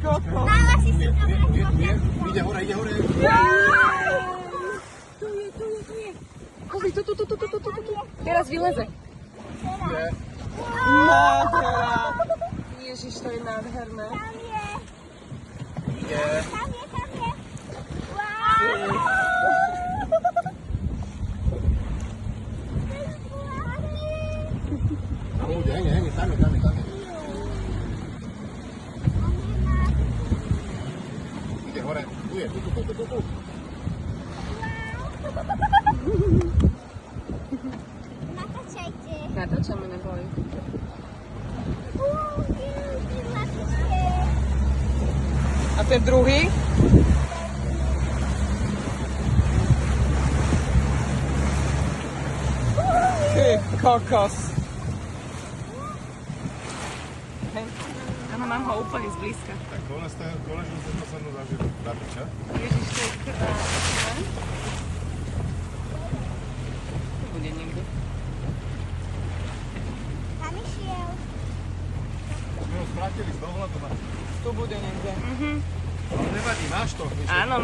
Kokos. Mala si si to Ide hore, ide hore. Tu je. Pozri, tu. Teraz vyleze. Nádhera. Ježiš, to je nádherné. Tam je. Ide. Tam je. Wow. Tam bude, hej, tam je. Ide hore, tu je, tu. Natáčajte. Natáčame, neboj. A ten druhý? Ty kokos. Hej, áno, mám ho úplne zblízka. Tak konečne som sa mnou zabiť, čo? Ježiš, to je krásne. To bude niekde. Tam išiel. My ho strátili z dohľadu. Tu bude niekde. Ale nevadí, máš to. Áno,